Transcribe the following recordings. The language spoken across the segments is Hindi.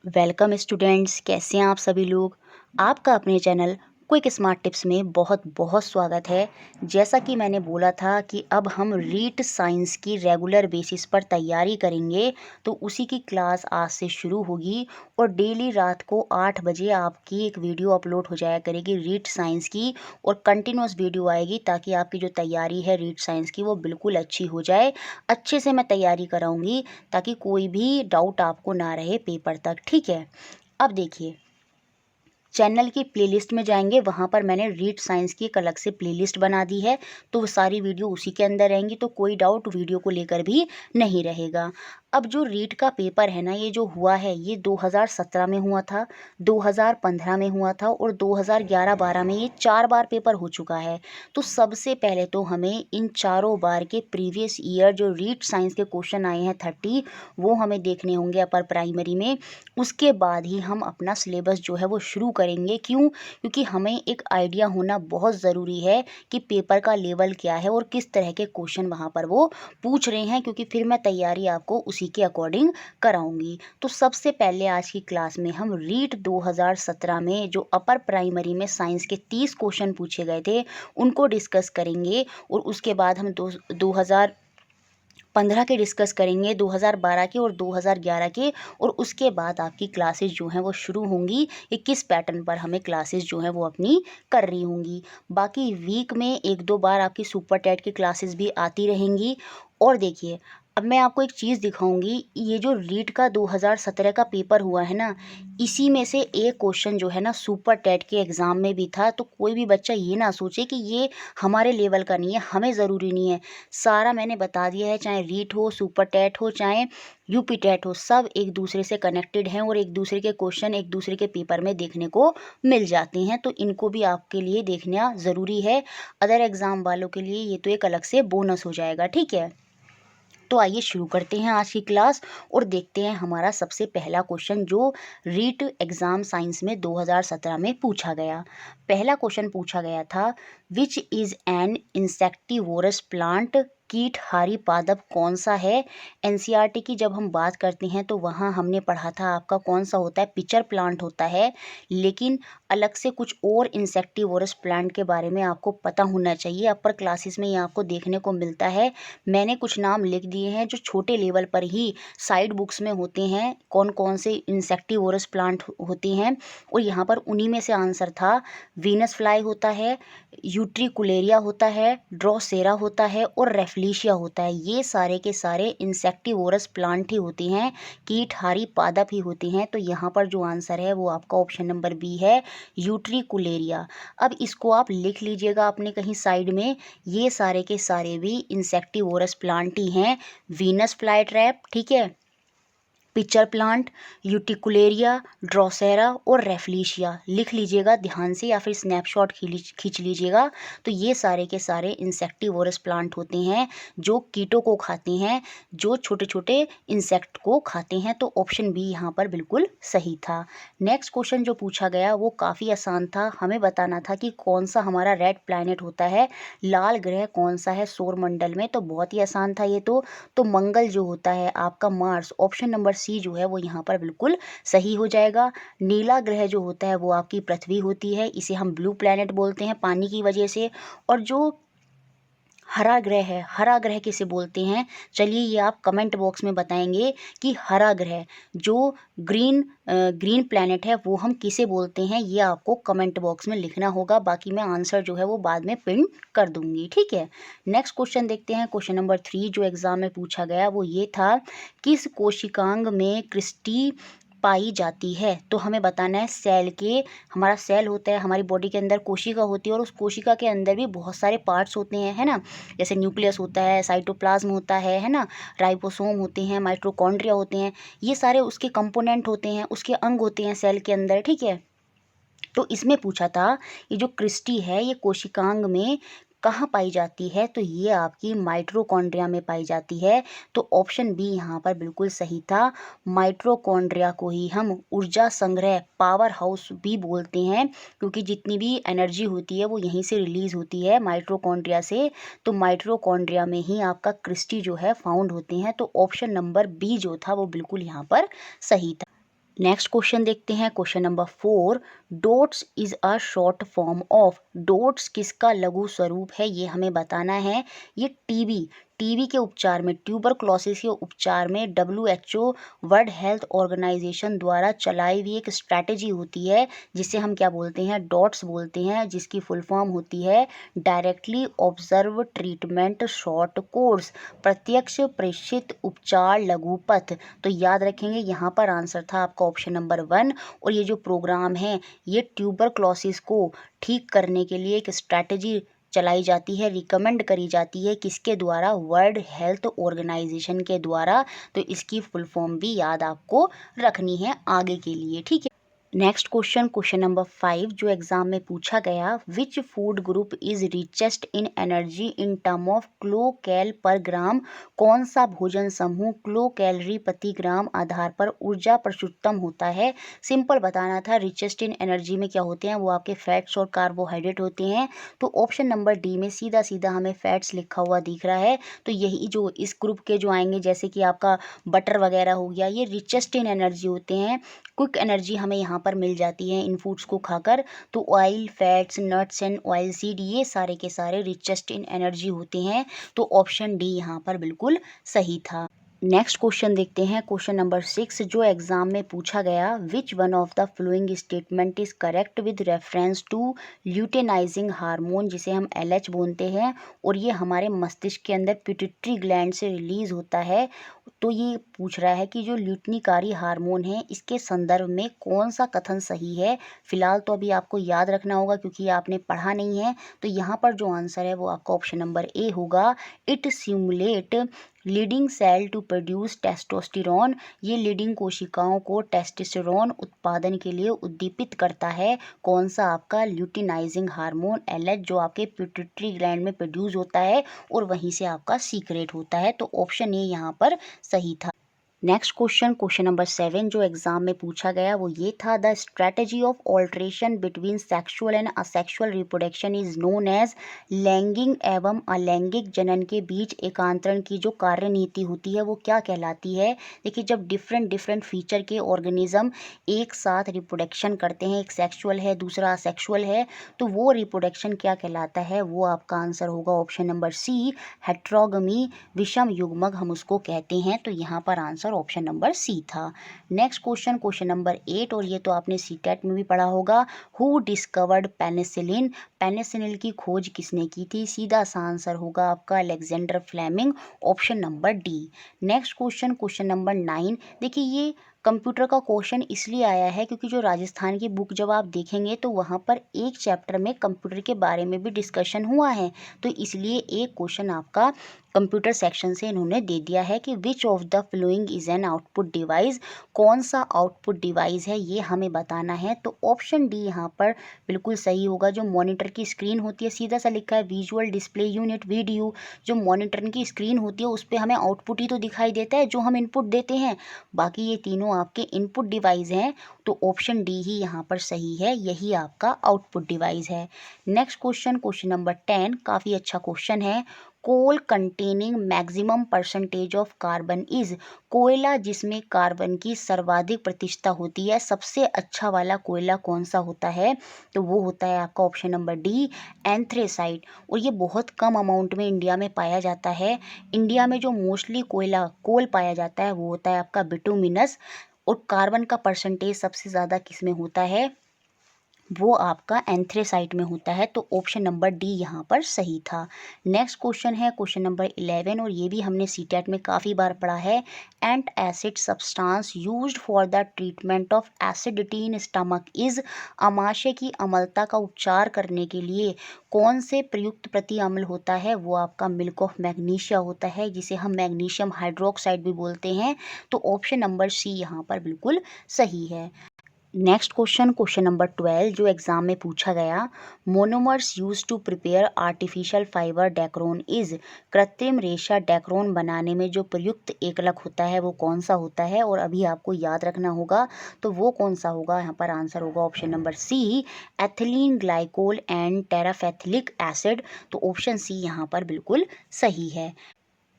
वेलकम स्टूडेंट्स, कैसे हैं आप सभी लोग। आपका अपने चैनल क्विक स्मार्ट टिप्स में बहुत बहुत स्वागत है। जैसा कि मैंने बोला था कि अब हम रीट साइंस की रेगुलर बेसिस पर तैयारी करेंगे, तो उसी की क्लास आज से शुरू होगी और डेली रात को 8 बजे आपकी एक वीडियो अपलोड हो जाया करेगी रीट साइंस की, और कंटिन्यूस वीडियो आएगी ताकि आपकी जो तैयारी है रीट साइंस की वो बिल्कुल अच्छी हो जाए। अच्छे से मैं तैयारी कराऊंगी ताकि कोई भी डाउट आपको ना रहे पेपर तक, ठीक है। अब देखिए, चैनल की प्लेलिस्ट में जाएंगे, वहाँ पर मैंने रीट साइंस की एक अलग से प्लेलिस्ट बना दी है, तो वो सारी वीडियो उसी के अंदर रहेंगी, तो कोई डाउट वीडियो को लेकर भी नहीं रहेगा। अब जो रीट का पेपर है ना, ये जो हुआ है ये 2017 में हुआ था, 2015 में हुआ था और 2011-12 में, ये 4 बार पेपर हो चुका है। तो सबसे पहले तो हमें इन चारों बार के प्रीवियस ईयर जो रीट साइंस के क्वेश्चन आए हैं 30, वो हमें देखने होंगे अपर प्राइमरी में। उसके बाद ही हम अपना सिलेबस जो है वो शुरू करेंगे। क्यों? क्योंकि हमें एक आइडिया होना बहुत ज़रूरी है कि पेपर का लेवल क्या है और किस तरह के क्वेश्चन वहाँ पर वो पूछ रहे हैं, क्योंकि फिर मैं तैयारी आपको उसी के अकॉर्डिंग कराऊंगी। तो सबसे पहले आज की क्लास में हम रीट 2017 में जो अपर प्राइमरी में साइंस के 30 क्वेश्चन पूछे गए थे उनको डिस्कस करेंगे, और उसके बाद हम 2015 के डिस्कस करेंगे, 2012 के और 2011 के, और उसके बाद आपकी क्लासेस जो हैं वो शुरू होंगी। ये किस पैटर्न पर हमें क्लासेस जो हैं वो अपनी कर रही होंगी। बाकी वीक में एक दो बार आपकी सुपर टेट की क्लासेस भी आती रहेंगी। और देखिए, अब मैं आपको एक चीज़ दिखाऊंगी, ये जो रीट का 2017 का पेपर हुआ है ना, इसी में से एक क्वेश्चन जो है ना सुपर टेट के एग्ज़ाम में भी था। तो कोई भी बच्चा ये ना सोचे कि ये हमारे लेवल का नहीं है, हमें ज़रूरी नहीं है। सारा मैंने बता दिया है, चाहे रीट हो, सुपर टेट हो, चाहे यूपी टेट हो, सब एक दूसरे से कनेक्टेड हैं और एक दूसरे के क्वेश्चन एक दूसरे के पेपर में देखने को मिल जाते हैं। तो इनको भी आपके लिए देखना ज़रूरी है। अदर एग्ज़ाम वालों के लिए ये तो एक अलग से बोनस हो जाएगा, ठीक है। तो आइए शुरू करते हैं आज की क्लास और देखते हैं हमारा सबसे पहला क्वेश्चन जो रीट एग्ज़ाम साइंस में 2017 में पूछा गया। पहला क्वेश्चन पूछा गया था, which is an insectivorous plant. कीट हारी पादप कौन सा है। एनसीईआरटी की जब हम बात करते हैं तो वहाँ हमने पढ़ा था आपका कौन सा होता है, पिचर प्लांट होता है। लेकिन अलग से कुछ और इंसेक्टिवोरस प्लांट के बारे में आपको पता होना चाहिए, अपर क्लासेस में ये आपको देखने को मिलता है। मैंने कुछ नाम लिख दिए हैं जो छोटे लेवल पर ही साइड बुक्स में होते हैं, कौन कौन से इंसेक्टिवोरस प्लांट होते हैं, और यहाँ पर उन्हीं में से आंसर था। वीनस फ्लाई होता है, यूट्रिकुलेरिया होता है, ड्रोसेरा होता है और रेफ्लिशिया होता है। ये सारे के सारे इंसेक्टिवोरस प्लांट ही होते हैं, कीटहारी पादप ही होते हैं। तो यहाँ पर जो आंसर है वो आपका ऑप्शन नंबर बी है, यूट्रिकुलेरिया। अब इसको आप लिख लीजिएगा अपने कहीं साइड में। ये सारे के सारे भी इंसेक्टिवोरस प्लांट ही हैं। वीनस फ्लाई ट्रैप, ठीक है, पिचर प्लांट, यूटिकुलेरिया, ड्रोसेरा और रेफ्लिशिया लिख लीजिएगा ध्यान से, या फिर स्नैपशॉट खींच लीजिएगा। तो ये सारे के सारे इंसेक्टिवोरस प्लांट होते हैं जो कीटों को खाते हैं, जो छोटे छोटे इंसेक्ट को खाते हैं। तो ऑप्शन बी यहाँ पर बिल्कुल सही था। नेक्स्ट क्वेश्चन जो पूछा गया वो काफ़ी आसान था। हमें बताना था कि कौन सा हमारा रेड प्लैनेट होता है, लाल ग्रह कौन सा है सौर मंडल में। तो बहुत ही आसान था ये तो मंगल जो होता है आपका मार्स, ऑप्शन नंबर सी जो है वो यहाँ पर बिल्कुल सही हो जाएगा। नीला ग्रह जो होता है वो आपकी पृथ्वी होती है, इसे हम ब्लू प्लैनेट बोलते हैं पानी की वजह से। और जो हरा ग्रह है, हरा ग्रह किसे बोलते हैं, चलिए ये आप कमेंट बॉक्स में बताएंगे कि हरा ग्रह जो ग्रीन प्लैनेट है वो हम किसे बोलते हैं, ये आपको कमेंट बॉक्स में लिखना होगा। बाकी मैं आंसर जो है वो बाद में पिन कर दूंगी, ठीक है। नेक्स्ट क्वेश्चन देखते हैं, क्वेश्चन नंबर 3 जो एग्जाम में पूछा गया वो ये था, किस कोशिकांग में क्रिस्टी पाई जाती है। तो हमें बताना है सेल के, हमारा सेल होता है हमारी बॉडी के अंदर, कोशिका होती है और उस कोशिका के अंदर भी बहुत सारे पार्ट्स होते हैं, है ना। जैसे न्यूक्लियस होता है, साइटोप्लाज्म होता है ना, राइबोसोम होते हैं, माइटोकॉन्ड्रिया होते हैं। ये सारे उसके कंपोनेंट होते हैं, उसके अंग होते हैं सेल के अंदर, ठीक है। तो इसमें पूछा था ये जो क्रिस्टी है ये कोशिकांग में कहाँ पाई जाती है, तो ये आपकी माइटोकॉन्ड्रिया में पाई जाती है। तो ऑप्शन बी यहाँ पर बिल्कुल सही था। माइटोकॉन्ड्रिया को ही हम ऊर्जा संग्रह पावर हाउस भी बोलते हैं, क्योंकि जितनी भी एनर्जी होती है वो यहीं से रिलीज होती है माइटोकॉन्ड्रिया से। तो माइटोकॉन्ड्रिया में ही आपका क्रिस्टी जो है फाउंड होते हैं। तो ऑप्शन नंबर बी जो था वो बिल्कुल यहाँ पर सही था। नेक्स्ट क्वेश्चन देखते हैं, question number 4। Dots is a short form of. Dots किसका लघु स्वरूप है, ये हमें बताना है। ये टीबी के उपचार में, ट्यूबरक्लोसिस के उपचार में WHO वर्ल्ड हेल्थ ऑर्गेनाइजेशन द्वारा चलाई हुई एक स्ट्रैटेजी होती है, जिसे हम क्या बोलते हैं, डॉट्स बोलते हैं, जिसकी फुल फॉर्म होती है directly observe treatment short course, प्रत्यक्ष प्रेषित उपचार लघुपथ। तो याद रखेंगे, यहाँ पर आंसर था आपका ऑप्शन नंबर 1। और ये जो प्रोग्राम है, ये ट्यूबरक्लोसिस को ठीक करने के लिए एक स्ट्रैटेजी चलाई जाती है, रिकमेंड करी जाती है, किसके द्वारा, वर्ल्ड हेल्थ ऑर्गेनाइजेशन के द्वारा। तो इसकी फुल फॉर्म भी याद आपको रखनी है आगे के लिए, ठीक है। नेक्स्ट क्वेश्चन, क्वेश्चन नंबर 5 जो एग्जाम में पूछा गया, which food group is richest in energy in term of kilo cal per gram. कौन सा भोजन समूह किलो कैलोरी प्रति ग्राम आधार पर ऊर्जा प्रस्तुतम होता है। सिंपल बताना था, रिचेस्ट इन एनर्जी में क्या होते हैं, वो आपके फैट्स और कार्बोहाइड्रेट होते हैं। तो ऑप्शन नंबर डी में सीधा सीधा हमें फैट्स लिखा हुआ दिख रहा है। तो यही जो इस ग्रुप के जो आएंगे, जैसे कि आपका बटर वगैरह हो गया, ये रिचेस्ट इन एनर्जी होते हैं। क्विक एनर्जी हमें यहाँ पर मिल जाती है इन फूड्स को खाकर। तो oil, fats, nuts and oil seed, ये सारे के सारे रिचेस्ट इन एनर्जी होते हैं। तो ऑप्शन डी यहाँ पर बिल्कुल सही था। नेक्स्ट क्वेश्चन देखते हैं, क्वेश्चन नंबर 6 जो एग्जाम में पूछा गया, which one of the flowing statement is correct with reference to luteinizing hormone, जिसे हम LH बोलते हैं, और ये हमारे मस्तिष्क के अंदर पिट्यूटरी ग्लैंड से रिलीज होता है। तो ये पूछ रहा है कि जो ल्यूटनीकारी हार्मोन है, इसके संदर्भ में कौन सा कथन सही है। फिलहाल तो अभी आपको याद रखना होगा, क्योंकि आपने पढ़ा नहीं है। तो यहाँ पर जो आंसर है वो आपका ऑप्शन नंबर ए होगा, it simulate leading cell to produce testosterone. ये लीडिंग कोशिकाओं को टेस्टोस्टेरोन उत्पादन के लिए उद्दीपित करता है। कौन सा, आपका ल्यूटिनाइजिंग हार्मोन LH, जो आपके पिट्यूटरी ग्लैंड में प्रोड्यूस होता है और वहीं से आपका सीक्रेट होता है। तो ऑप्शन ए यहाँ पर सही था। नेक्स्ट क्वेश्चन, क्वेश्चन नंबर 7 जो एग्जाम में पूछा गया वो ये था, the strategy of alteration between sexual and asexual reproduction is known as. लैंगिक एवं अलैंगिक जनन के बीच एकांतरण की जो कार्यनीति होती है वो क्या कहलाती है। देखिए, जब डिफरेंट डिफरेंट फीचर के ऑर्गेनिज्म एक साथ रिप्रोडक्शन करते हैं, एक सेक्सुअल है दूसरा असेक्सुअल है, तो वो रिप्रोडक्शन क्या कहलाता है, वो आपका आंसर होगा ऑप्शन नंबर सी, हेट्रोगमी, विषम युग्मक हम उसको कहते हैं। तो यहाँ पर आंसर ऑप्शन नंबर सी था। नेक्स्ट क्वेश्चन, क्वेश्चन नंबर 8, और ये तो आपने सीटेट में भी पढ़ा होगा, हु डिस्कवर्ड पेनिसिलिन। पेनिसिलिन की खोज किसने की थी। सीधा सा आंसर होगा आपका Alexander Fleming, option number D. Next question, question number 9, देखिए ये कंप्यूटर का क्वेश्चन इसलिए आया है क्योंकि जो राजस्थान की बुक जब आप देखेंगे तो वहाँ पर एक चैप्टर में कंप्यूटर के बारे में भी डिस्कशन हुआ है। तो इसलिए एक क्वेश्चन आपका कंप्यूटर सेक्शन से इन्होंने दे दिया है कि विच of the flowing is an output device. कौन सा आउटपुट डिवाइस है, ये हमें बताना है। तो ऑप्शन डी यहाँ पर बिल्कुल सही होगा। जो मॉनिटर की स्क्रीन होती है, सीधा सा लिखा है विजुअल डिस्प्ले यूनिट VDU, जो मॉनिटर की स्क्रीन होती है उस पर हमें आउटपुट ही तो दिखाई देता है जो हम इनपुट देते हैं। बाकी ये तीनों आपके इनपुट डिवाइस हैं। तो ऑप्शन डी ही यहाँ पर सही है, यही आपका आउटपुट डिवाइस है। नेक्स्ट क्वेश्चन, क्वेश्चन नंबर 10, काफ़ी अच्छा क्वेश्चन है, coal containing maximum percentage of carbon is. कोयला जिसमें कार्बन की सर्वाधिक प्रतिशतता होती है, सबसे अच्छा वाला कोयला कौन सा होता है। तो वो होता है आपका ऑप्शन नंबर डी, एंथ्रेसाइट। और ये बहुत कम अमाउंट में इंडिया में पाया जाता है। इंडिया में जो मोस्टली कोल पाया जाता है वो होता है आपका बिटुमिनस। और कार्बन का परसेंटेज सबसे ज़्यादा किस में होता है, वो आपका एंथ्रेसाइट में होता है। तो ऑप्शन नंबर डी यहाँ पर सही था। नेक्स्ट क्वेश्चन है क्वेश्चन नंबर 11, और ये भी हमने सीटेट में काफ़ी बार पढ़ा है, antacid substance used for the treatment of acidity in stomach is. आमाशय की अम्लता का उपचार करने के लिए कौन से प्रयुक्त प्रति अम्ल होता है, वो आपका मिल्क ऑफ मैग्नीशिया होता है, जिसे हम मैग्नीशियम हाइड्रोक्साइड भी बोलते हैं। तो ऑप्शन नंबर सी यहाँ पर बिल्कुल सही है। नेक्स्ट क्वेश्चन, क्वेश्चन नंबर 12 जो एग्जाम में पूछा गया, monomers use to prepare artificial fibre Dacron is. कृत्रिम रेशा डेक्रोन बनाने में जो प्रयुक्त एकलक होता है वो कौन सा होता है, और अभी आपको याद रखना होगा। तो वो कौन सा होगा, यहाँ पर आंसर होगा option number C, ethylene glycol and terephthalic acid. तो ऑप्शन सी यहाँ पर बिल्कुल सही है।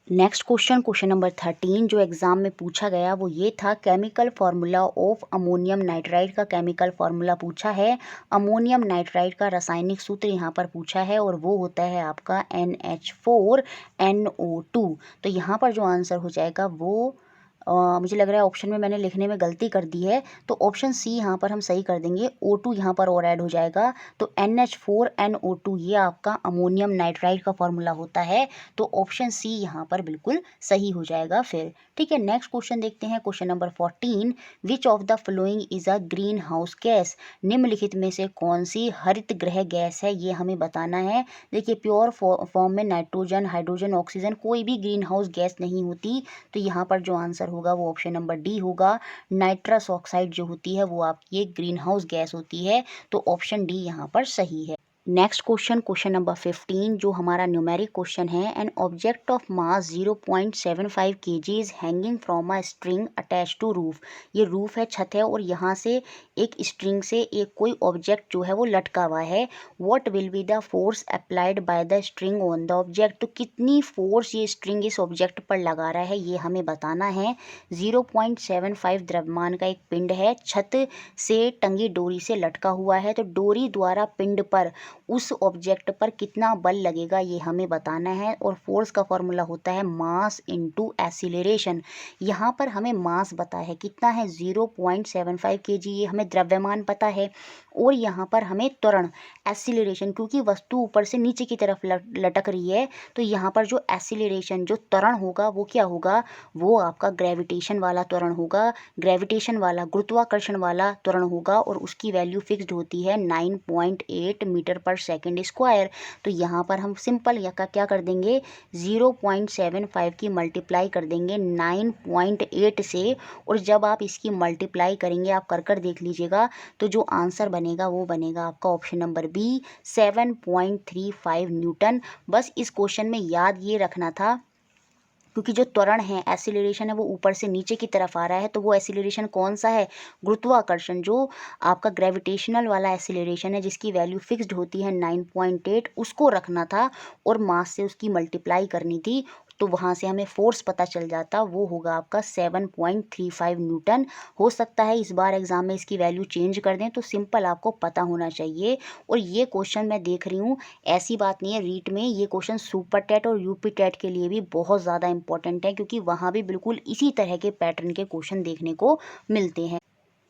नेक्स्ट क्वेश्चन नंबर 13 जो एग्जाम में पूछा गया वो ये था, chemical formula of ammonium nitride का केमिकल फार्मूला पूछा है। अमोनियम नाइट्राइड का रासायनिक सूत्र यहाँ पर पूछा है और वो होता है आपका NH4NO2। तो यहाँ पर जो आंसर हो जाएगा वो मुझे लग रहा है ऑप्शन में मैंने लिखने में गलती कर दी है, तो ऑप्शन सी यहाँ पर हम सही कर देंगे। O2 यहाँ पर और ऐड हो जाएगा, तो NH4NO2 ये आपका अमोनियम नाइट्राइड का फॉर्मूला होता है। तो ऑप्शन सी यहाँ पर बिल्कुल सही हो जाएगा फिर। ठीक है, नेक्स्ट क्वेश्चन देखते हैं, question number 14, which of the flowing is a green house gas. निम्नलिखित में से कौन सी हरित गृह गैस है, ये हमें बताना है। देखिए, प्योर फॉर्म में नाइट्रोजन, हाइड्रोजन, ऑक्सीजन कोई भी ग्रीन हाउस गैस नहीं होती। तो यहाँ पर जो आंसर होगा वो ऑप्शन नंबर डी होगा। नाइट्रस ऑक्साइड जो होती है वो आपकी एक ग्रीन हाउस गैस होती है। तो ऑप्शन डी यहाँ पर सही है। नेक्स्ट क्वेश्चन नंबर 15 जो हमारा न्यूमेरिक क्वेश्चन है, an object of mass 0.75 kg is hanging from a string attach to roof. ये रूफ है, छत है, और यहाँ से एक स्ट्रिंग से एक कोई ऑब्जेक्ट जो है वो लटका हुआ है। What will be the force applied by the string on the object. तो कितनी फोर्स ये स्ट्रिंग इस ऑब्जेक्ट पर लगा रहा है ये हमें बताना है। 0.75 द्रव्यमान का एक पिंड है, छत से टंगी डोरी से लटका हुआ है, तो डोरी द्वारा पिंड पर उस ऑब्जेक्ट पर कितना बल लगेगा ये हमें बताना है। और फोर्स का फॉर्मूला होता है मास इनटू एक्सीलरेशन। यहाँ पर हमें मास पता है कितना है 0.75 kg, ये हमें द्रव्यमान पता है। और यहाँ पर हमें त्वरण एक्सीलरेशन, क्योंकि वस्तु ऊपर से नीचे की तरफ लटक रही है, तो यहाँ पर जो एक्सीलरेशन जो त्वरण होगा वो क्या होगा, वो आपका ग्रेविटेशन वाला त्वरण होगा, ग्रेविटेशन वाला गुरुत्वाकर्षण वाला त्वरण होगा। और उसकी वैल्यू फिक्स्ड होती है 9.8 मीटर पर सेकंड स्क्वायर। तो यहाँ पर हम सिंपल या का क्या कर देंगे, 0.75 की मल्टीप्लाई कर देंगे 9.8 से। और जब आप इसकी मल्टीप्लाई करेंगे, आप कर देख लीजिएगा, तो जो आंसर बनेगा वो बनेगा आपका ऑप्शन नंबर बी 7.35 न्यूटन। बस इस क्वेश्चन में याद ये रखना था, क्योंकि जो त्वरण है एक्सीलरेशन है वो ऊपर से नीचे की तरफ आ रहा है, तो वो एक्सीलरेशन कौन सा है, गुरुत्वाकर्षण, जो आपका ग्रेविटेशनल वाला एक्सीलरेशन है जिसकी वैल्यू फिक्स्ड होती है 9.8, उसको रखना था और मास से उसकी मल्टीप्लाई करनी थी। तो वहाँ से हमें फोर्स पता चल जाता, वो होगा आपका 7.35 न्यूटन। हो सकता है इस बार एग्जाम में इसकी वैल्यू चेंज कर दें, तो सिंपल आपको पता होना चाहिए। और ये क्वेश्चन मैं देख रही हूँ, ऐसी बात नहीं है, रीट में ये क्वेश्चन सुपर टेट और यूपी टेट के लिए भी बहुत ज़्यादा इंपॉर्टेंट है, क्योंकि वहाँ भी बिल्कुल इसी तरह के पैटर्न के क्वेश्चन देखने को मिलते हैं।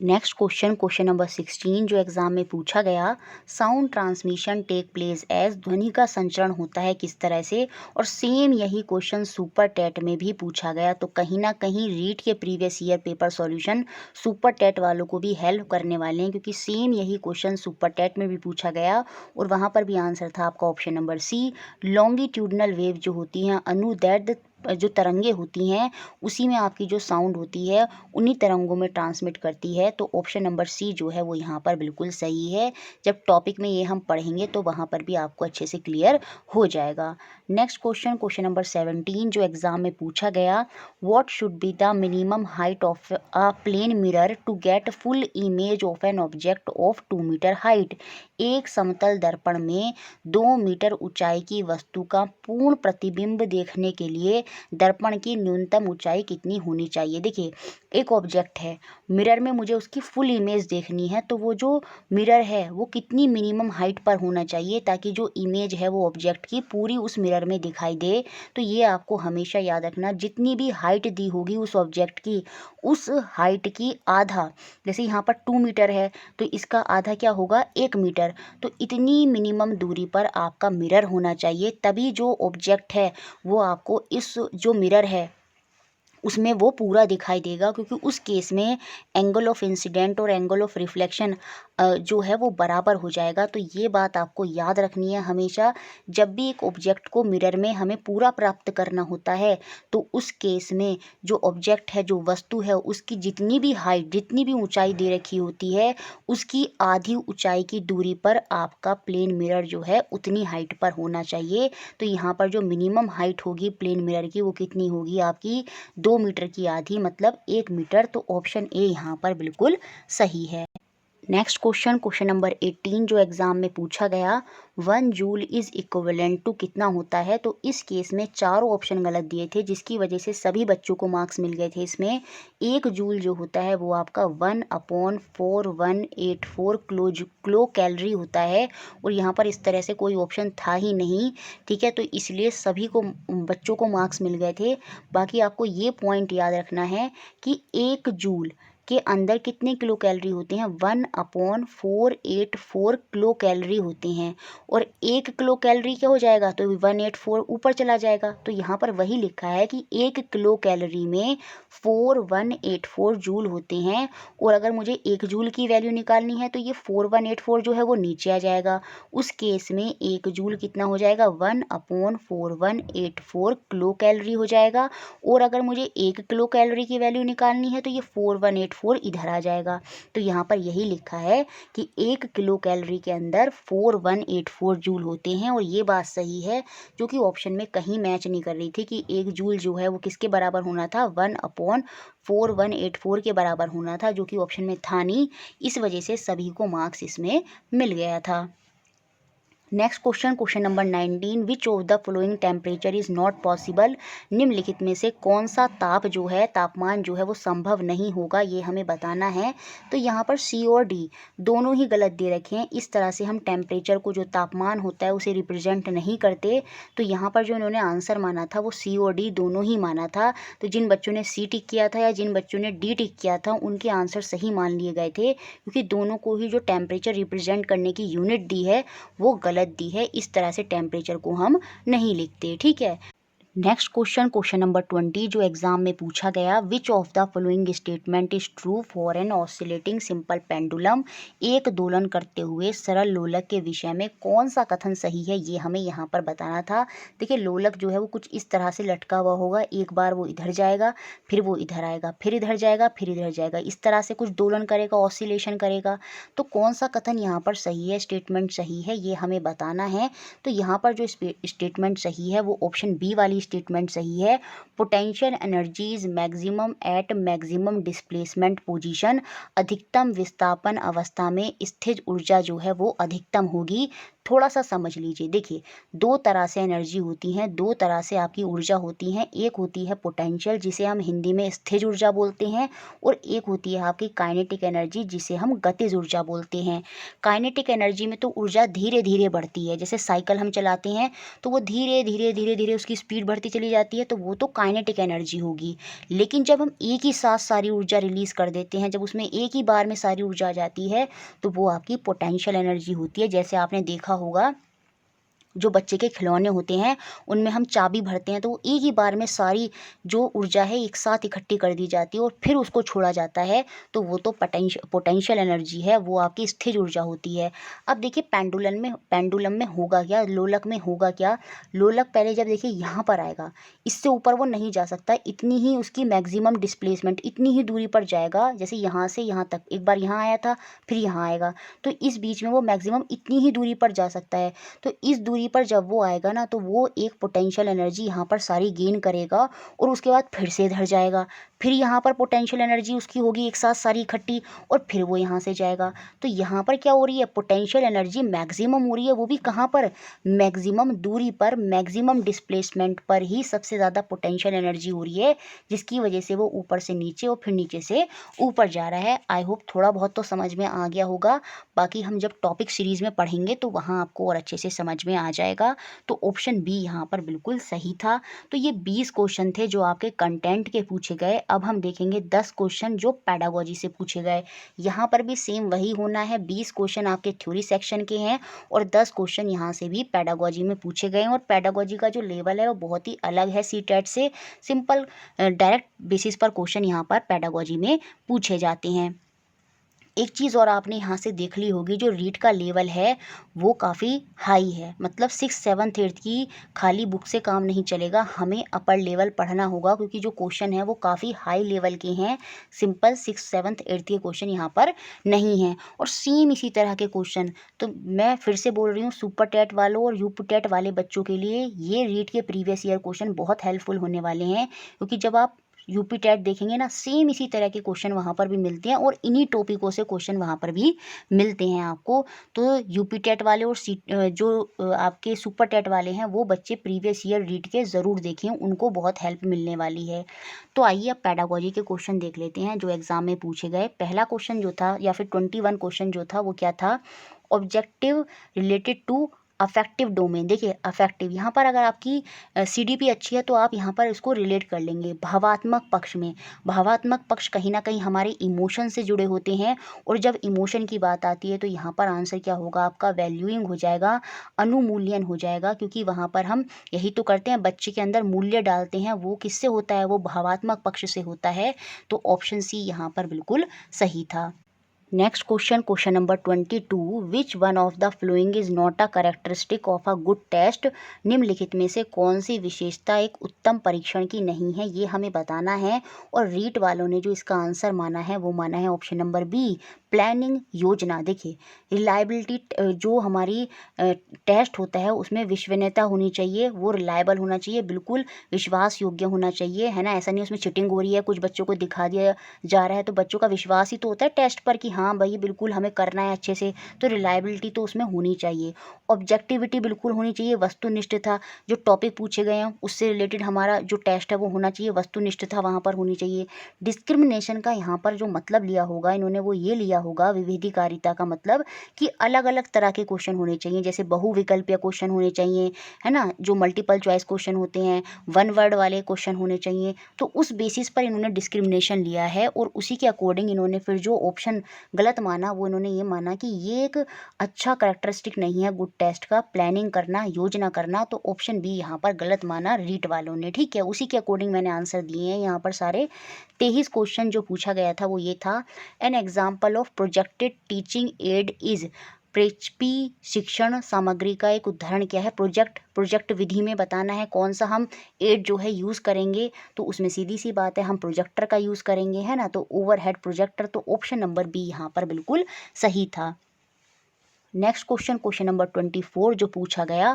नेक्स्ट क्वेश्चन नंबर 16 जो एग्जाम में पूछा गया, sound transmission take place as, ध्वनि का संचरण होता है किस तरह से। और सेम यही क्वेश्चन सुपर टेट में भी पूछा गया, तो कहीं ना कहीं रीट के previous year paper solution super TET वालों को भी हेल्प करने वाले हैं, क्योंकि सेम यही क्वेश्चन सुपर टेट में भी पूछा गया और वहाँ पर भी आंसर था आपका option number C. Longitudinal wave जो होती हैं, अनुदैर्ध्य जो तरंगे होती हैं, उसी में आपकी जो साउंड होती है उन्हीं तरंगों में ट्रांसमिट करती है। तो ऑप्शन नंबर सी जो है वो यहाँ पर बिल्कुल सही है। जब टॉपिक में ये हम पढ़ेंगे तो वहाँ पर भी आपको अच्छे से क्लियर हो जाएगा। नेक्स्ट क्वेश्चन नंबर 17 जो एग्जाम में पूछा गया, what should be the minimum height of a plane mirror to get full image of an object of 2 metre height. एक समतल दर्पण में 2 मीटर ऊंचाई की वस्तु का पूर्ण प्रतिबिंब देखने के लिए दर्पण की न्यूनतम ऊंचाई कितनी होनी चाहिए। देखिए, एक ऑब्जेक्ट है, मिरर में मुझे उसकी फुल इमेज देखनी है, तो वो जो मिरर है वो कितनी मिनिमम हाइट पर होना चाहिए ताकि जो इमेज है वो ऑब्जेक्ट की पूरी उस मिरर में दिखाई दे। तो ये आपको हमेशा याद रखना, जितनी भी हाइट दी होगी उस ऑब्जेक्ट की, उस हाइट की आधा, जैसे यहाँ पर 2 मीटर है तो इसका आधा क्या होगा, 1 मीटर। तो इतनी मिनिमम दूरी पर आपका मिरर होना चाहिए, तभी जो ऑब्जेक्ट है वो आपको इस जो मिरर है उसमें वो पूरा दिखाई देगा, क्योंकि उस केस में एंगल ऑफ इंसिडेंट और एंगल ऑफ रिफ्लेक्शन जो है वो बराबर हो जाएगा। तो ये बात आपको याद रखनी है हमेशा, जब भी एक ऑब्जेक्ट को मिरर में हमें पूरा प्राप्त करना होता है, तो उस केस में जो ऑब्जेक्ट है, जो वस्तु है, उसकी जितनी भी हाइट, जितनी भी ऊंचाई दे रखी होती है, उसकी आधी ऊंचाई की दूरी पर आपका प्लेन मिरर जो है उतनी हाइट पर होना चाहिए। तो यहाँ पर जो मिनिमम हाइट होगी प्लेन मिरर की वो कितनी होगी आपकी, 2 मीटर की आधी, मतलब 1 मीटर। तो ऑप्शन ए यहाँ पर बिल्कुल सही है। नेक्स्ट क्वेश्चन, क्वेश्चन नंबर 18 जो एग्जाम में पूछा गया, 1 जूल इज इक्विवेलेंट टू कितना होता है। तो इस केस में चारों ऑप्शन गलत दिए थे, जिसकी वजह से सभी बच्चों को मार्क्स मिल गए थे। इसमें 1 जूल जो होता है वो आपका 1/4184 किलो कैलोरी होता है, और यहाँ पर इस तरह से कोई ऑप्शन था ही नहीं, ठीक है। तो इसलिए सभी को बच्चों को मार्क्स मिल गए थे। बाकी आपको ये पॉइंट याद रखना है कि 1 जूल के अंदर कितने किलो कैलोरी होते हैं, 1/484 किलो कैलोरी होते हैं। और 1 किलो कैलोरी क्या हो जाएगा, तो 184 ऊपर चला जाएगा। तो यहाँ पर वही लिखा है कि 1 किलो कैलोरी में 4184 जूल होते हैं। और अगर मुझे 1 जूल की वैल्यू निकालनी है तो ये 4184 जो है वो नीचे आ जाएगा। उस केस में 1 जूल कितना हो जाएगा, 1/4184 किलो कैलोरी हो जाएगा। और अगर मुझे 1 किलो कैलोरी की वैल्यू निकालनी है तो ये 4184 इधर आ जाएगा। तो यहाँ पर यही लिखा है कि 1 किलो कैलोरी के अंदर 4184 जूल होते हैं। और ये बात सही है, जो कि ऑप्शन में कहीं मैच नहीं कर रही थी कि 1 जूल जो है वो किसके बराबर होना था, 1/4184 के बराबर होना था, जो कि ऑप्शन में था नहीं। इस वजह से सभी को मार्क्स इसमें मिल गया था। Next question, question number 19, which of the following temperature is not possible. निम्नलिखित में से कौन सा तापमान जो है वो संभव नहीं होगा, ये हमें बताना है। तो यहाँ पर सी और डी दोनों ही गलत दे रखे हैं। इस तरह से हम टेम्परेचर को, जो तापमान होता है, उसे रिप्रेजेंट नहीं करते। तो यहाँ पर जो इन्होंने आंसर माना था वो सी और डी दोनों ही माना था। तो जिन बच्चों ने सी टिक किया था या जिन बच्चों ने डी टिक किया था, उनके आंसर सही मान लिए गए थे, क्योंकि दोनों को ही जो टेम्परेचर रिप्रेजेंट करने की यूनिट दी है वो गलत दी है। इस तरह से टेम्परेचर को हम नहीं लिखते, ठीक है। नेक्स्ट क्वेश्चन, क्वेश्चन नंबर 20 जो एग्जाम में पूछा गया, which of the following statement is true for an oscillating simple pendulum. एक दोलन करते हुए सरल लोलक के विषय में कौन सा कथन सही है, ये हमें यहाँ पर बताना था। देखिए, लोलक जो है वो कुछ इस तरह से लटका हुआ होगा, एक बार वो इधर जाएगा, फिर वो इधर आएगा, फिर इधर जाएगा, फिर इधर जाएगा, इस तरह से कुछ दोलन करेगा, ऑसिलेशन करेगा। तो कौन सा कथन यहाँ पर सही है, स्टेटमेंट सही है, ये हमें बताना है। तो यहाँ पर जो स्टेटमेंट सही है वो ऑप्शन बी वाली स्टेटमेंट सही है। Potential energy is maximum at maximum displacement position. अधिकतम विस्थापन अवस्था में स्थिर ऊर्जा जो है वो अधिकतम होगी। थोड़ा सा समझ लीजिए, देखिए, दो तरह से एनर्जी होती हैं, दो तरह से आपकी ऊर्जा होती हैं। एक होती है पोटेंशियल, जिसे हम हिंदी में स्थिर ऊर्जा बोलते हैं, और एक होती है आपकी काइनेटिक एनर्जी, जिसे हम गतिज ऊर्जा बोलते हैं। काइनेटिक एनर्जी में तो ऊर्जा धीरे धीरे बढ़ती है, जैसे साइकिल हम चलाते हैं तो वो धीरे धीरे धीरे धीरे उसकी स्पीड बढ़ती चली जाती है, तो वो तो काइनेटिक एनर्जी होगी। लेकिन जब हम एक ही साथ सारी ऊर्जा रिलीज़ कर देते हैं, जब उसमें एक ही बार में सारी ऊर्जा आ जाती है, तो वो आपकी पोटेंशियल एनर्जी होती है। जैसे आपने देखा होगा, जो बच्चे के खिलौने होते हैं उनमें हम चाबी भरते हैं तो वो एक ही बार में सारी जो ऊर्जा है एक साथ इकट्ठी कर दी जाती है और फिर उसको छोड़ा जाता है, तो वो तो पोटेंशियल एनर्जी है, वो आपकी स्थिर ऊर्जा होती है। अब देखिए, पेंडुलम में होगा क्या, लोलक में होगा क्या। लोलक पहले जब देखिए यहाँ पर आएगा, इससे ऊपर वो नहीं जा सकता, इतनी ही उसकी मैक्सिमम डिस्प्लेसमेंट, इतनी ही दूरी पर जाएगा। जैसे यहाँ से यहाँ तक, एक बार यहाँ आया था फिर यहाँ आएगा, तो इस बीच में वो मैक्सिमम इतनी ही दूरी पर जा सकता है। तो इस दूरी पर जब वो आएगा ना, तो वो एक पोटेंशियल एनर्जी यहाँ पर सारी गेन करेगा, और उसके बाद फिर से इधर जाएगा, फिर यहाँ पर पोटेंशियल एनर्जी उसकी होगी एक साथ सारी इकट्ठी, और फिर वो यहाँ से जाएगा। तो यहाँ पर क्या हो रही है, पोटेंशियल एनर्जी मैक्सिमम हो रही है, वो भी कहाँ पर, मैक्सिमम दूरी पर, मैक्सिमम डिस्प्लेसमेंट पर ही सबसे ज़्यादा पोटेंशियल एनर्जी हो रही है, जिसकी वजह से वो ऊपर से नीचे और फिर नीचे से ऊपर जा रहा है। आई होप थोड़ा बहुत तो समझ में आ गया होगा। बाकी हम जब टॉपिक सीरीज़ में पढ़ेंगे तो वहाँ आपको और अच्छे से समझ में आ जाएगा। तो ऑप्शन बी यहाँ पर बिल्कुल सही था। तो ये 20 क्वेश्चन थे जो आपके कंटेंट के पूछे गए। अब हम देखेंगे 10 क्वेश्चन जो पैडागोजी से पूछे गए। यहाँ पर भी सेम वही होना है, 20 क्वेश्चन आपके थ्योरी सेक्शन के हैं और 10 क्वेश्चन यहाँ से भी पैडागोजी में पूछे गए हैं। और पैडागोजी का जो लेवल है वो बहुत ही अलग है सीटेट से। सिंपल डायरेक्ट बेसिस पर क्वेश्चन यहाँ पर पैडागोजी में पूछे जाते हैं। एक चीज़ और आपने यहाँ से देख ली होगी, जो रीट का लेवल है वो काफ़ी हाई है, मतलब 6, 7, 8 की खाली बुक से काम नहीं चलेगा, हमें अपर लेवल पढ़ना होगा, क्योंकि जो क्वेश्चन है वो काफ़ी हाई लेवल के हैं। सिंपल 6, 7, 8 के क्वेश्चन यहाँ पर नहीं हैं। और सेम इसी तरह के क्वेश्चन, तो मैं फिर से बोल रही हूँ, सुपर टेट वालों और यूपी टेट वाले बच्चों के लिए ये रीट के प्रीवियस ईयर क्वेश्चन बहुत हेल्पफुल होने वाले हैं, क्योंकि जब आप यूपी टेट देखेंगे ना, सेम इसी तरह के क्वेश्चन वहाँ पर भी मिलते हैं और इन्हीं टॉपिकों से क्वेश्चन वहाँ पर भी मिलते हैं आपको। तो यूपी टेट वाले और जो आपके सुपर टेट वाले हैं वो बच्चे प्रीवियस ईयर रीड के ज़रूर देखें, उनको बहुत हेल्प मिलने वाली है। तो आइए अब पेडागोजी के क्वेश्चन देख लेते हैं जो एग्जाम में पूछे गए। पहला क्वेश्चन जो था या फिर 21 क्वेश्चन जो था वो क्या था, objective related to affective domain. देखिए अफेक्टिव, यहाँ पर अगर आपकी सीडीपी अच्छी है तो आप यहाँ पर इसको रिलेट कर लेंगे भावात्मक पक्ष में। भावात्मक पक्ष कहीं ना कहीं हमारे इमोशन से जुड़े होते हैं, और जब इमोशन की बात आती है तो यहाँ पर आंसर क्या होगा आपका, वैल्यूइंग हो जाएगा, अनुमूल्यन हो जाएगा, क्योंकि वहाँ पर हम यही तो करते हैं, बच्चे के अंदर मूल्य डालते हैं, वो किससे होता है, वो भावात्मक पक्ष से होता है। तो ऑप्शन सी यहाँ पर बिल्कुल सही था। Next question, question number 22, which one of the flowing is not a characteristic of a good test. निम्नलिखित में से कौन सी विशेषता एक उत्तम परीक्षण की नहीं है, ये हमें बताना है। और रीट वालों ने जो इसका आंसर माना है वो माना है ऑप्शन नंबर बी, प्लानिंग, योजना। देखिए रिलायबिलिटी, जो हमारी टेस्ट होता है उसमें विश्वसनीयता होनी चाहिए, वो रिलायबल होना चाहिए, बिल्कुल विश्वास योग्य होना चाहिए, है ना। ऐसा नहीं उसमें चिटिंग हो रही है, कुछ बच्चों को दिखा दिया जा रहा है, तो बच्चों का विश्वास ही तो होता है टेस्ट पर कि हाँ भाई बिल्कुल हमें करना है अच्छे से। तो रिलायबिलिटी तो उसमें होनी चाहिए। ऑब्जेक्टिविटी बिल्कुल होनी चाहिए, वस्तुनिष्ठता, जो टॉपिक पूछे गए हैं उससे रिलेटेड हमारा जो टेस्ट है वो होना चाहिए, वस्तुनिष्ठता वहाँ पर होनी चाहिए। डिस्क्रिमिनेशन का यहाँ पर जो मतलब लिया होगा इन्होंने वो ये लिया होगा, विविधिकारिता का मतलब कि अलग अलग तरह के क्वेश्चन होने चाहिए, जैसे बहुविकल्पीय क्वेश्चन होने चाहिए, है ना, जो मल्टीपल चॉइस क्वेश्चन होते हैं, वन वर्ड वाले क्वेश्चन होने चाहिए। तो उस बेसिस पर इन्होंने डिस्क्रिमिनेशन लिया है, और उसी के अकॉर्डिंग इन्होंने फिर जो ऑप्शन गलत माना वो इन्होंने ये माना कि ये एक अच्छा करेक्टरिस्टिक नहीं है गुड टेस्ट का, प्लानिंग करना, योजना करना। तो ऑप्शन बी यहाँ पर गलत माना रीट वालों ने, ठीक है। उसी के अकॉर्डिंग मैंने आंसर दिए हैं यहाँ पर सारे। 23 क्वेश्चन जो पूछा गया था वो ये था, an example of projected teaching aid is. प्रेचपी शिक्षण सामग्री का एक उदाहरण क्या है, प्रोजेक्ट विधि में बताना है कौन सा हम एड जो है यूज़ करेंगे। तो उसमें सीधी सी बात है हम प्रोजेक्टर का यूज़ करेंगे, है ना, तो ओवरहेड प्रोजेक्टर। तो ऑप्शन नंबर बी यहाँ पर बिल्कुल सही था। नेक्स्ट क्वेश्चन, क्वेश्चन नंबर 24 जो पूछा गया,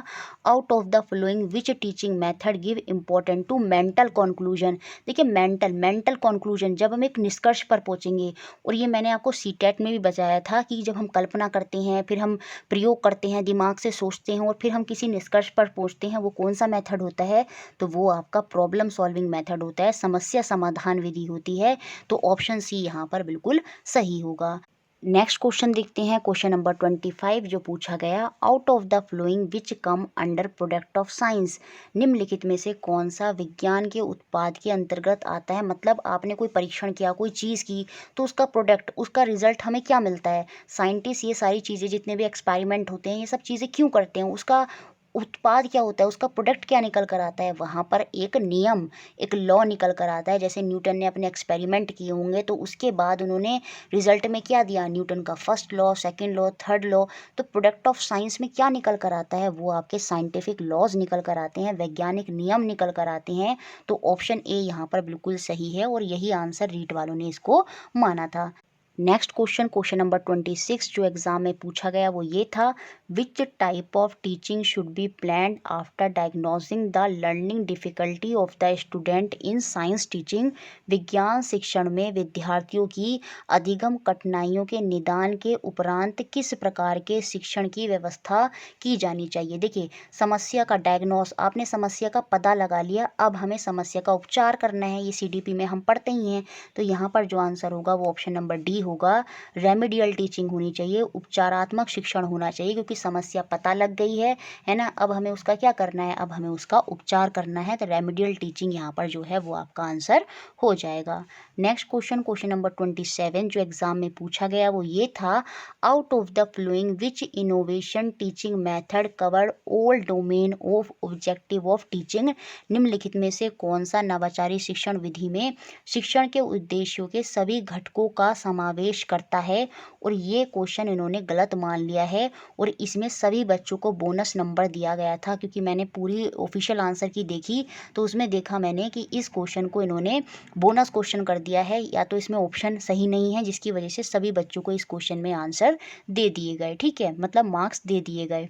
out of the following which teaching method give important to mental conclusion. देखिए मेंटल कंक्लूजन, जब हम एक निष्कर्ष पर पहुंचेंगे, और ये मैंने आपको सीटेट में भी बताया था कि जब हम कल्पना करते हैं, फिर हम प्रयोग करते हैं, दिमाग से सोचते हैं, और फिर हम किसी निष्कर्ष पर पहुंचते हैं, वो कौन सा मेथड होता है, तो वो आपका प्रॉब्लम सॉल्विंग मेथड होता है, समस्या समाधान विधि होती है। तो ऑप्शन सी यहाँ पर बिल्कुल सही होगा। नेक्स्ट क्वेश्चन देखते हैं, क्वेश्चन नंबर 25 जो पूछा गया, out of the flowing which come under product of science. निम्नलिखित में से कौन सा विज्ञान के उत्पाद के अंतर्गत आता है। मतलब आपने कोई परीक्षण किया, कोई चीज़ की, तो उसका प्रोडक्ट, उसका रिजल्ट हमें क्या मिलता है। साइंटिस्ट ये सारी चीज़ें, जितने भी एक्सपेरिमेंट होते हैं, ये सब चीज़ें क्यों करते हैं, उसका उत्पाद क्या होता है, उसका प्रोडक्ट क्या निकल कर आता है। वहाँ पर एक नियम, एक लॉ निकल कर आता है। जैसे न्यूटन ने अपने एक्सपेरिमेंट किए होंगे, तो उसके बाद उन्होंने रिजल्ट में क्या दिया, न्यूटन का first law, second law, third law. तो प्रोडक्ट ऑफ साइंस में क्या निकल कर आता है, वो आपके साइंटिफिक लॉज निकल कर आते हैं, वैज्ञानिक नियम निकल कर आते हैं। तो ऑप्शन ए यहाँ पर बिल्कुल सही है, और यही आंसर रीट वालों ने इसको माना था। नेक्स्ट क्वेश्चन, क्वेश्चन नंबर 26 जो एग्जाम में पूछा गया वो ये था, which type of teaching should be planned after diagnosing the learning difficulty of the student in science teaching. विज्ञान शिक्षण में विद्यार्थियों की अधिगम कठिनाइयों के निदान के उपरांत किस प्रकार के शिक्षण की व्यवस्था की जानी चाहिए। देखिए समस्या का डायग्नोस, आपने समस्या का पता लगा लिया, अब हमें समस्या का उपचार करना है, ये सीडीपी में हम पढ़ते ही हैं। तो यहाँ पर जो आंसर होगा वो ऑप्शन नंबर डी होगा, रेमेडियल टीचिंग होनी चाहिए, उपचारात्मक शिक्षण होना चाहिए, क्योंकि समस्या पता लग गई है ना, अब हमें उसका क्या करना है, अब हमें उसका उपचार करना है। तो रेमेडियल टीचिंग यहाँ पर जो है वो आपका आंसर हो जाएगा। नेक्स्ट क्वेश्चन, क्वेश्चन नंबर 27 जो एग्जाम में पूछा गया वो ये था, out of the flowing which innovation teaching method cover all domain of objective of teaching. निम्नलिखित में से कौन सा नवाचारी शिक्षण विधि में शिक्षण के उद्देश्यों के सभी घटकों का समावेश करता है। और ये क्वेश्चन इन्होंने गलत मान लिया है, और इसमें सभी बच्चों को बोनस नंबर दिया गया था, क्योंकि मैंने पूरी ऑफिशियल आंसर की देखी तो उसमें देखा मैंने कि इस क्वेश्चन को इन्होंने बोनस क्वेश्चन कर दिया है, या तो इसमें ऑप्शन सही नहीं है, जिसकी वजह से सभी बच्चों को इस क्वेश्चन में आंसर दे दिए गए, ठीक है, मतलब मार्क्स दे दिए गए।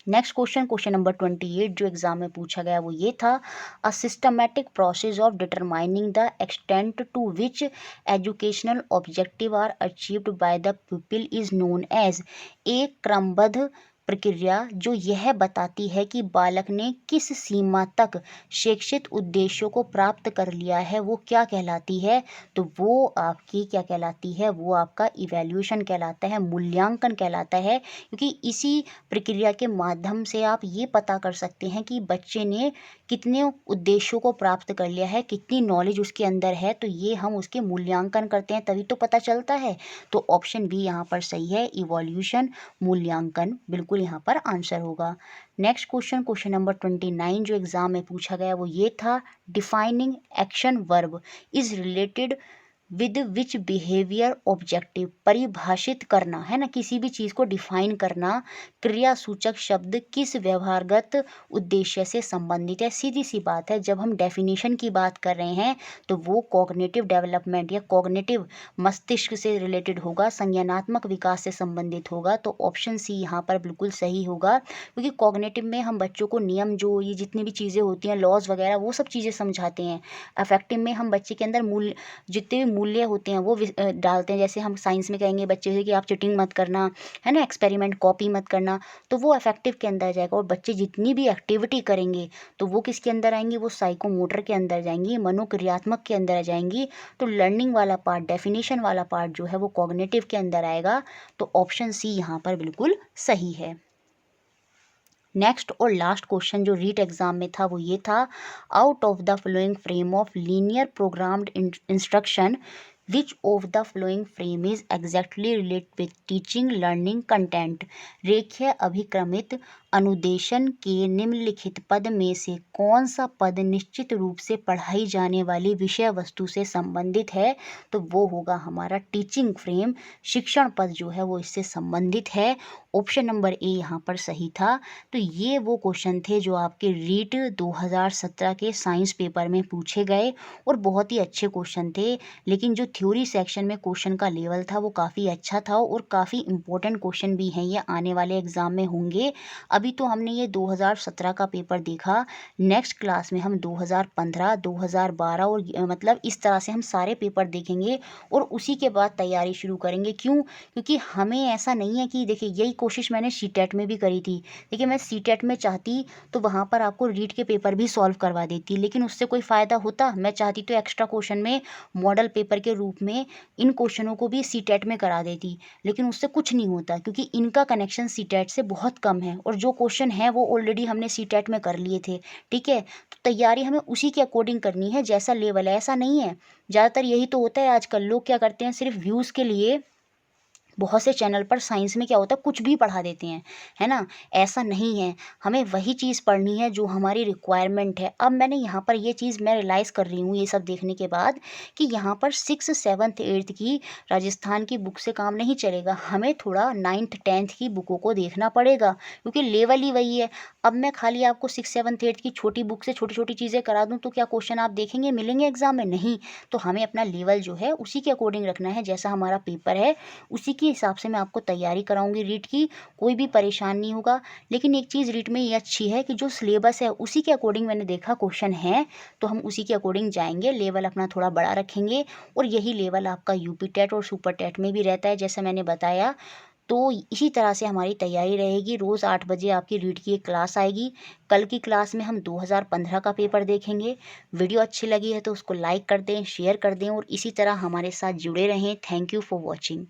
नेक्स्ट क्वेश्चन, क्वेश्चन नंबर 28 जो एग्जाम में पूछा गया वो ये था, a systematic process of determining the extent to which educational objective are achieved by the people is known as. एक क्रमबद्ध प्रक्रिया जो यह बताती है कि बालक ने किस सीमा तक शैक्षिक उद्देश्यों को प्राप्त कर लिया है वो क्या कहलाती है, तो वो आपकी क्या कहलाती है, वो आपका इवैल्यूएशन कहलाता है, मूल्यांकन कहलाता है। क्योंकि इसी प्रक्रिया के माध्यम से आप ये पता कर सकते हैं कि बच्चे ने कितने उद्देश्यों को प्राप्त कर लिया है, कितनी नॉलेज उसके अंदर है, तो ये हम उसके मूल्यांकन करते हैं तभी तो पता चलता है। तो ऑप्शन बी यहाँ पर सही है, इवोल्यूशन, मूल्यांकन बिल्कुल यहाँ पर आंसर होगा। नेक्स्ट क्वेश्चन, क्वेश्चन नंबर 29 जो एग्जाम में पूछा गया वो ये था, defining action verb is related with which behaviour objective. परिभाषित करना है ना, किसी भी चीज़ को डिफाइन करना, क्रिया सूचक शब्द किस व्यवहारगत उद्देश्य से संबंधित है। सीधी सी बात है, जब हम डेफिनेशन की बात कर रहे हैं तो वो कॉग्निटिव डेवलपमेंट या कॉग्निटिव मस्तिष्क से रिलेटेड होगा, संज्ञानात्मक विकास से संबंधित होगा। तो ऑप्शन सी यहाँ पर बिल्कुल सही होगा, क्योंकि कॉग्निटिव में हम बच्चों को नियम, जो ये जितनी भी चीज़ें होती हैं, लॉज वगैरह, वो सब चीज़ें समझाते हैं। अफेक्टिव में हम बच्चे के अंदर मूल्य, जितने भी मूल्य होते हैं वो डालते हैं। जैसे हम साइंस में कहेंगे बच्चे से कि आप चीटिंग मत करना, है ना, एक्सपेरिमेंट कॉपी मत करना, तो वो अफेक्टिव के अंदर जाएगा। और बच्चे जितनी भी एक्टिविटी करेंगे तो वो किसके अंदर आएंगी, वो साइकोमोटर के अंदर जाएंगी, मनोक्रियात्मक के अंदर आ जाएंगी। तो लर्निंग वाला पार्ट, डेफिनेशन वाला पार्ट जो है वो कॉग्निटिव के अंदर आएगा। तो ऑप्शन सी यहाँ पर बिल्कुल सही है। नेक्स्ट और लास्ट क्वेश्चन जो रीट एग्जाम में था वो ये था, out of the flowing frame of linear programmed instruction which of the flowing frame is exactly relate with teaching learning content. रेखीय अभिक्रमित अनुदेशन के निम्नलिखित पद में से कौन सा पद निश्चित रूप से पढ़ाई जाने वाली विषय वस्तु से संबंधित है, तो वो होगा हमारा टीचिंग फ्रेम, शिक्षण पद जो है वो इससे संबंधित है। ऑप्शन नंबर ए यहाँ पर सही था। तो ये वो क्वेश्चन थे जो आपके रीट 2017 के साइंस पेपर में पूछे गए और बहुत ही अच्छे क्वेश्चन थे। लेकिन जो थ्योरी सेक्शन में क्वेश्चन का लेवल था वो काफ़ी अच्छा था और काफ़ी इंपॉर्टेंट क्वेश्चन भी हैं, ये आने वाले एग्जाम में होंगे। अभी तो हमने ये 2017 का पेपर देखा, नेक्स्ट क्लास में हम 2015, 2012 और मतलब इस तरह से हम सारे पेपर देखेंगे और उसी के बाद तैयारी शुरू करेंगे। क्यों? क्योंकि हमें ऐसा नहीं है कि देखिए यही कोशिश मैंने सीटेट में भी करी थी। देखिए मैं सीटेट में चाहती तो वहाँ पर आपको रीट के पेपर भी सॉल्व करवा देती, लेकिन उससे कोई फ़ायदा होता? मैं चाहती तो एक्स्ट्रा क्वेश्चन में मॉडल पेपर के रूप में इन क्वेश्चनों को भी सीटेट में करा देती, लेकिन उससे कुछ नहीं होता क्योंकि इनका कनेक्शन सीटेट से बहुत कम है और जो क्वेश्चन है वो ऑलरेडी हमने सीटेट में कर लिए थे। ठीक है, तो तैयारी हमें उसी के अकॉर्डिंग करनी है जैसा लेवल है, ऐसा नहीं है। ज़्यादातर यही तो होता है आजकल, लोग क्या करते हैं सिर्फ व्यूज़ के लिए बहुत से चैनल पर साइंस में क्या होता है कुछ भी पढ़ा देते हैं, है ना। ऐसा नहीं है, हमें वही चीज़ पढ़नी है जो हमारी रिक्वायरमेंट है। अब मैंने यहाँ पर ये चीज़ मैं रियलाइज़ कर रही हूँ ये सब देखने के बाद कि यहाँ पर 6, 7, 8 की राजस्थान की बुक से काम नहीं चलेगा, हमें थोड़ा 9th 10th की बुकों को देखना पड़ेगा क्योंकि लेवल ही वही है। अब मैं खाली आपको 6, 7, 8 की छोटी बुक से छोटी छोटी चीज़ें करा दूँ तो क्या क्वेश्चन आप देखेंगे मिलेंगे एग्जाम में? नहीं। तो हमें अपना लेवल जो है उसी के अकॉर्डिंग रखना है, जैसा हमारा पेपर है उसी के हिसाब से मैं आपको तैयारी कराऊंगी रीट की, कोई भी परेशान नहीं होगा। लेकिन एक चीज़ रीट में ये अच्छी है कि जो सिलेबस है उसी के अकॉर्डिंग मैंने देखा क्वेश्चन है, तो हम उसी के अकॉर्डिंग जाएंगे, लेवल अपना थोड़ा बड़ा रखेंगे और यही लेवल आपका यूपी टेट और सुपर टेट में भी रहता है जैसा मैंने बताया। तो इसी तरह से हमारी तैयारी रहेगी। रोज़ 8 बजे आपकी रीट की एक क्लास आएगी। कल की क्लास में हम 2015 का पेपर देखेंगे। वीडियो अच्छी लगी है तो उसको लाइक कर दें, शेयर कर दें और इसी तरह हमारे साथ जुड़े रहें। Thank you for watching.